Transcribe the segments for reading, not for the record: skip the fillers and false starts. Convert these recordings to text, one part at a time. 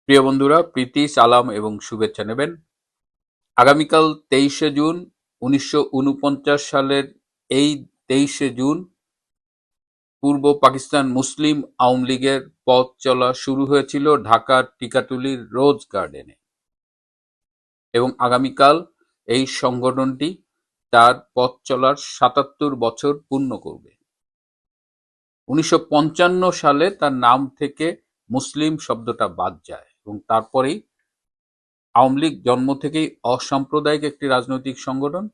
প্রিয় বন্ধুরা, প্রীতি, সালাম এবং শুভেচ্ছা নেবেন। আগামীকাল 23শে জুন 1949 সালের এই 23শে জুন পূর্ব পাকিস্তান মুসলিম আওয়ামী লীগের পথ চলা শুরু হয়েছিল ঢাকার টিকাটুলির রোজ গার্ডেনে এবং আগামীকাল এই সংগঠনটি তার পথ চলার ৭৭ বছর পূর্ণ করবে। 1955 সালে তার নাম থেকে মুসলিম শব্দটা বাদ যায় এবং তারপরেই আওয়ামী লীগ জন্ম থেকেই অসাম্প্রদায়িক একটি রাজনৈতিক সংগঠন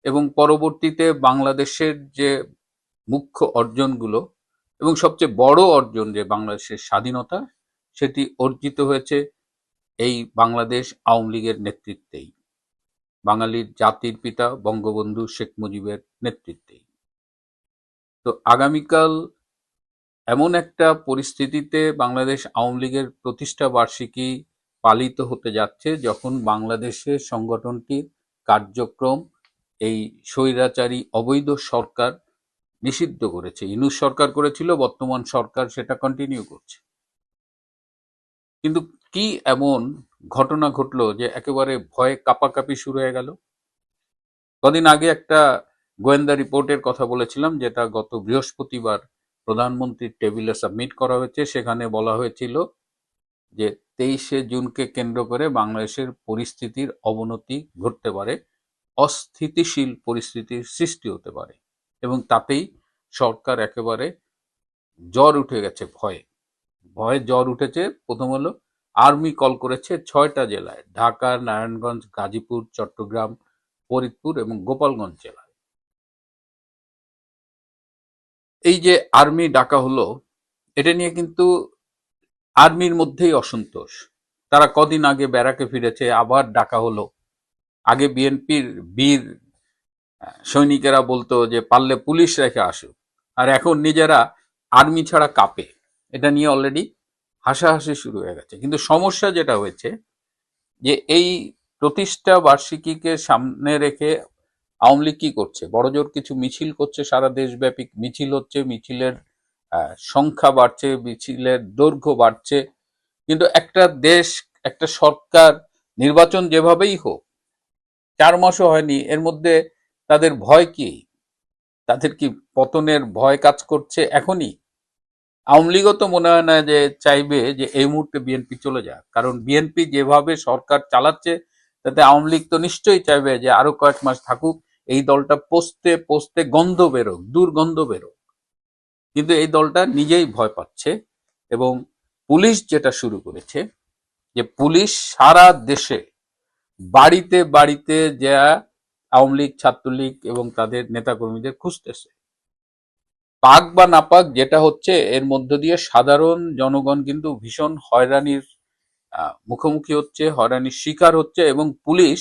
এবং পরবর্তীতে বাংলাদেশের যে মুখ্য অর্জনগুলো এবং সবচেয়ে বড় অর্জন যে বাংলাদেশের স্বাধীনতা, সেটি অর্জিত হয়েছে এই বাংলাদেশ আওয়ামী লীগের নেতৃত্বেই, বাঙালির জাতির পিতা বঙ্গবন্ধু শেখ মুজিবের নেতৃত্বেই। তো আগামীকাল এমন একটা পরিস্থিতিতে বাংলাদেশ আওয়ামী লীগের প্রতিষ্ঠা বার্ষিকী পালিত হতে যাচ্ছে যখন বাংলাদেশে সংগঠনটির কার্যক্রম এই স্বৈরাচারী অবৈধ সরকার নিষিদ্ধ করেছে। ইউনূস সরকার করেছিল, বর্তমান সরকার সেটা কন্টিনিউ করছে। কিন্তু কি এমন ঘটনা ঘটলো যে একেবারে ভয়ে কাঁপাকাঁপি শুরু হয়ে গেল? কদিন আগে একটা গোয়েন্দা রিপোর্টের কথা বলেছিলাম, যেটা গত বৃহস্পতিবার প্রধানমন্ত্রীর টেবিলে সাবমিট করা হয়েছে। সেখানে বলা হয়েছিল যে 23শে জুনকে কেন্দ্র করে বাংলাদেশের পরিস্থিতির অবনতি ঘটতে পারে, অস্থিতিশীল পরিস্থিতির সৃষ্টি হতে পারে এবং তাতেই সরকার একেবারে জ্বর উঠে গেছে। ভয়ে ভয়ে জ্বর উঠেছে। প্রথম হলো আর্মি কল করেছে 6টা জেলায়, ঢাকা, নারায়ণগঞ্জ, গাজীপুর, চট্টগ্রাম, ফরিদপুর এবং গোপালগঞ্জ জেলায়। এই যে আর্মি ডাকা হলো, এটা নিয়ে কিন্তু আর্মির মধ্যেই অসন্তোষ। তারা কদিন আগে ব্যারাকে ফিরেছে, আবার ডাকা হলো। আগে বিএনপির বীর সৈনিকেরা বলতো যে পারলে পুলিশ রেখে আসুক, আর এখন নিজেরা আর্মি ছাড়া কাঁপে। এটা নিয়ে অলরেডি হাসাহাসি শুরু হয়ে গেছে। কিন্তু সমস্যা যেটা হয়েছে যে এই প্রতিষ্ঠা বার্ষিকীকে সামনে রেখে আওয়ামী লীগ কি করছে, বড়জোর কিছু মিছিল করছে, সারা দেশব্যাপী মিছিল হচ্ছে, মিছিলের সংখ্যা বাড়ছে, মিছিলের দৈর্ঘ্য বাড়ছে। কিন্তু একটা দেশ, একটা সরকার, নির্বাচন যেভাবেই হোক, 4 মাসও হয়নি, এর মধ্যে তাদের ভয় কি? তাদের কি পতনের ভয় কাজ করছে এখনই? আওয়ামী লীগও তো মনে হয় না যে চাইবে যে এই মুহূর্তে বিএনপি চলে যাক, কারণ বিএনপি যেভাবে সরকার চালাচ্ছে তাতে আওয়ামী লীগ তো নিশ্চয়ই চাইবে যে আরো কয়েক মাস থাকুক, এই দলটা পচতে পচতে গন্ধ বেরোক, দুর্গন্ধ বেরোক। কিন্তু এই দলটা নিজেই ভয় পাচ্ছে এবং পুলিশ যেটা শুরু করেছে, যে পুলিশ সারা দেশে বাড়িতে বাড়িতে যা আওয়ামী লীগ, ছাত্রলীগ এবং তাদের নেতাকর্মীদের খুঁজতেছে। পাক বা না পাক যেটা হচ্ছে, এর মধ্য দিয়ে সাধারণ জনগণ কিন্তু ভীষণ হয়রানির মুখোমুখি হচ্ছে, হয়রানির শিকার হচ্ছে এবং পুলিশ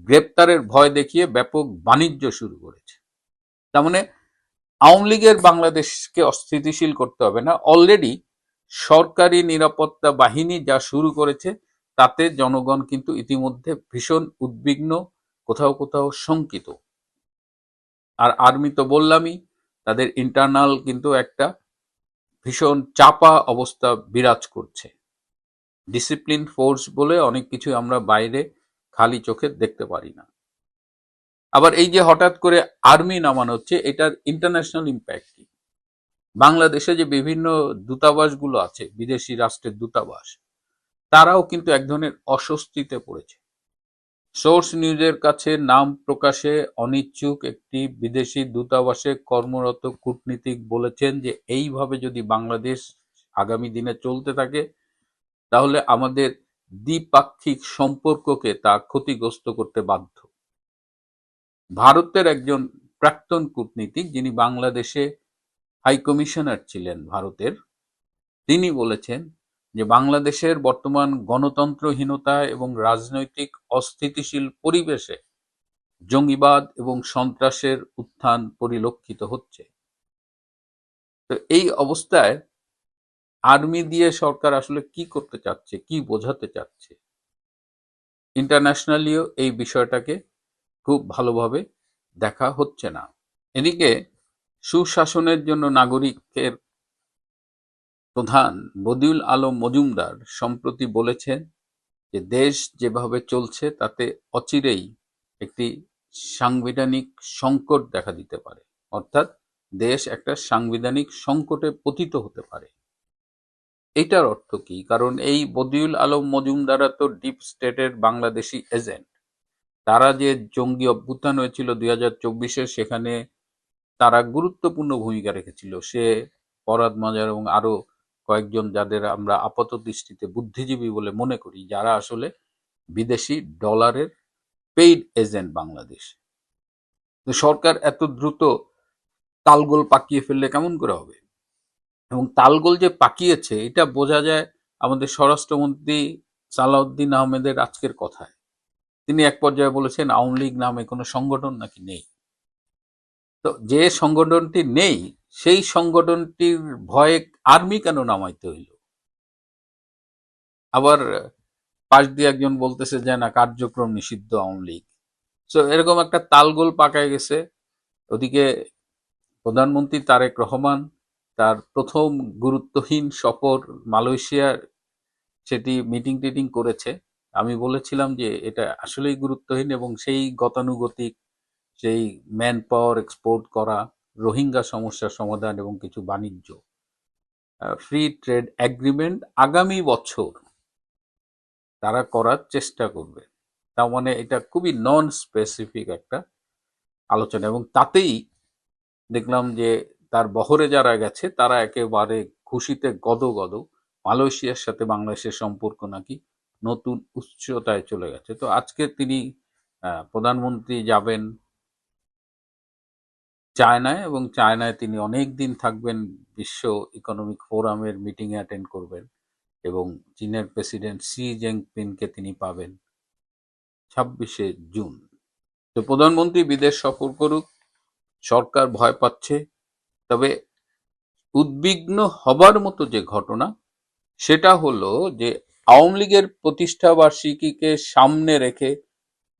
গ্রেপ্তারের ভয় দেখিয়ে ব্যাপক বাণিজ্য শুরু করেছে। তার মানে আওয়ামী লীগের বাংলাদেশকে অস্থিতিশীল করতে হবে না, অলরেডি সরকারি নিরাপত্তা বাহিনী যা শুরু করেছে তাতে জনগণ কিন্তু ইতিমধ্যে ভীষণ উদ্বিগ্ন, কোথাও কোথাও শঙ্কিত। আর আর্মি তো বললামই, তাদের ইন্টারনাল কিন্তু একটা ভীষণ চাপা অবস্থা বিরাজ করছে। ডিসিপ্লিন ফোর্স বলে অনেক কিছু আমরা বাইরে খালি চোখে দেখতে পারি না। আবার এই যে হঠাৎ করে আর্মি নামানো হচ্ছে, এটার ইন্টারন্যাশনাল ইম্প্যাক্ট কি? বাংলাদেশে যে বিভিন্ন দূতাবাসগুলো আছে, বিদেশি রাষ্ট্রের দূতাবাস, তারাও কিন্তু এক ধরনের অস্বস্তিতে পড়েছে। সোর্স নিউজের কাছে নাম প্রকাশে অনিচ্ছুক একটি বিদেশি দূতাবাসে কর্মরত কূটনীতিক বলেছেন যে এইভাবে যদি বাংলাদেশ আগামী দিনে চলতে থাকে তাহলে আমাদের দ্বিপাক্ষিক সম্পর্ককে তা ক্ষতিগ্রস্ত করতে বাধ্য। ভারতের একজন প্রাক্তন কূটনীতিক, যিনি বাংলাদেশে হাই কমিশনার ছিলেন ভারতের, তিনি বলেছেন যে বাংলাদেশের বর্তমান গণতন্ত্রহীনতা এবং রাজনৈতিক অস্থিতিশীল পরিবেশে জঙ্গিবাদ এবং সন্ত্রাসের উত্থান পরিলক্ষিত হচ্ছে। তো এই অবস্থায় আর্মি দিয়ে সরকার আসলে কি করতে চাচ্ছে, কি বোঝাতে চাচ্ছে? ইন্টারন্যাশনালিও এই বিষয়টাকে খুব ভালোভাবে দেখা হচ্ছে না। এদিকে সুশাসনের জন্য নাগরিকের প্রধান বদিউল আলম মজুমদার সম্প্রতি বলেছেন যে দেশ যেভাবে চলছে তাতে অচিরেই একটি সাংবিধানিক সংকট দেখা দিতে পারে, অর্থাৎ দেশ একটা সাংবিধানিক সংকটে পতিত হতে পারে। এইটার অর্থ কি? কারণ এই বদিউল আলম মজুমদাররা তো ডিপ স্টেটের বাংলাদেশি এজেন্ট। তারা যে জঙ্গি অভ্যুত্থান হয়েছিল 2024-এ, সেখানে তারা গুরুত্বপূর্ণ ভূমিকা রেখেছিল। সে, ফরহাদ মাজার এবং আরো কয়েকজন, যাদের আমরা আপাত দৃষ্টিতে বুদ্ধিজীবী বলে মনে করি, যারা আসলে বিদেশি ডলারের পেইড এজেন্ট বাংলাদেশ। তো সরকার এত দ্রুত তালগোল পাকিয়ে ফেললে কেমন করে হবে? এবং তালগোল যে পাকিয়েছে এটা বোঝা যায় আমাদের স্বরাষ্ট্রমন্ত্রী সালাউদ্দিন আহমেদের আজকের কথায়। তিনি এক পর্যায়ে বলেছেন আওয়ামী লীগ নামে কোনো সংগঠন নাকি নেই। তো যে সংগঠনটি নেই সেই সংগঠনটির ভয়ে আর্মি কেন নামাইতে হইল? আবার পাশ দিয়ে একজন বলতেছে যে না, কার্যক্রম নিষিদ্ধ আওয়ামী লীগ। সো এরকম একটা তালগোল পাকায় গেছে। ওদিকে প্রধানমন্ত্রী তারেক রহমান তার প্রথম গুরুত্বহীন সফর মালয়েশিয়ার, সেটি মিটিং টিটিং করেছে। আমি বলেছিলাম যে এটা আসলেই গুরুত্বহীন, এবং সেই গতানুগতিক সেই ম্যান পাওয়ার এক্সপোর্ট করা, রোহিঙ্গা সমস্যার সমাধান এবং কিছু বাণিজ্য, ফ্রি ট্রেড এগ্রিমেন্ট আগামী বছর তারা করার চেষ্টা করবে। তার মানে এটা খুবই নন স্পেসিফিক একটা আলোচনা, এবং তাতেই দেখলাম যে তার বহরে যারা গেছে তারা একেবারে খুশিতে গদগদ। মালয়েশিয়ার সাথে বাংলাদেশের সম্পর্ক নাকি নতুন উচ্চতায় চলে গেছে। তো আজকে তিনি প্রধানমন্ত্রী যাবেন চায়নায়, এবং চায়নায় তিনি অনেক দিন থাকবেন, বিশ্ব ইকোনমিক ফোরামের মিটিংয়ে অ্যাটেন্ড করবেন, এবং চীনের প্রেসিডেন্ট শি জিনপিংকে তিনি পাবেন 26শে জুন। তো প্রধানমন্ত্রী বিদেশ সফর করুক, সরকার ভয় পাচ্ছে। তবে উদ্বিগ্ন হবার মতো যে ঘটনা, সেটা হলো যে আওয়ামী লীগের প্রতিষ্ঠা বার্ষিকীকে সামনে রেখে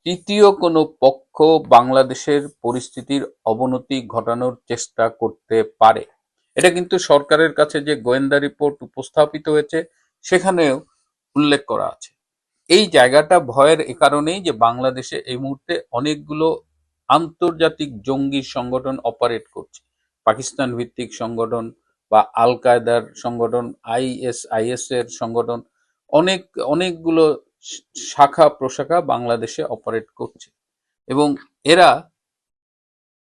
তৃতীয় কোনো পক্ষ বাংলাদেশের পরিস্থিতির অবনতি ঘটানোর চেষ্টা করতে পারে। এটা কিন্তু সরকারের কাছে যে গোয়েন্দা রিপোর্ট উপস্থাপিত হয়েছে সেখানেও উল্লেখ করা আছে। এই জায়গাটা ভয়ের এ কারণেই যে বাংলাদেশে এই মুহূর্তে অনেকগুলো আন্তর্জাতিক জঙ্গি সংগঠন অপারেট করছে। পাকিস্তান ভিত্তিক সংগঠন বা আল কায়দার সংগঠন, আইএসআইএস এর সংগঠন, অনেক অনেকগুলো শাখা প্রশাখা বাংলাদেশে অপারেট করছে, এবং এরা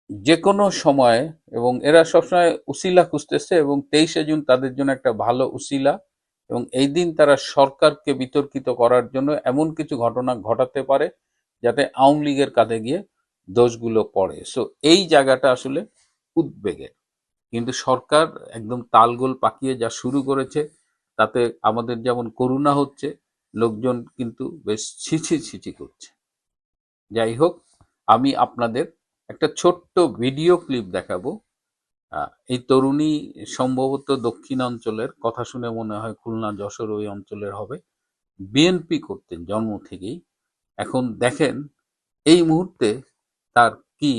যে কোনো সময়, এবং এরা সবসময় উসিলা খুঁজতেছে, এবং 23শে জুন তাদের জন্য একটা ভালো উসিলা, এবং এই দিন তারা সরকারকে বিতর্কিত করার জন্য এমন কিছু ঘটনা ঘটাতে পারে যাতে আওয়ামী লীগের কাঁধে গিয়ে দোষগুলো পড়ে। সো এই জায়গাটা আসলে উদ্বেগের। কিন্তু সরকার একদম তালগোল পাকিয়ে যা শুরু করেছে, তাতে আমাদের যেমন করুণা হচ্ছে, লোকজন কিন্তু বেশ ছিছি ছিছি করছে। যাই হোক, আমি আপনাদের একটা ছোট্ট ভিডিও ক্লিপ দেখাবো। এই তরুণী সম্ভবত দক্ষিণাঞ্চলের, কথা শুনে মনে হয় খুলনা যশোর ওই অঞ্চলের হবে। বিএনপি করতেন জন্ম থেকেই। এখন দেখেন এই মুহূর্তে তার কি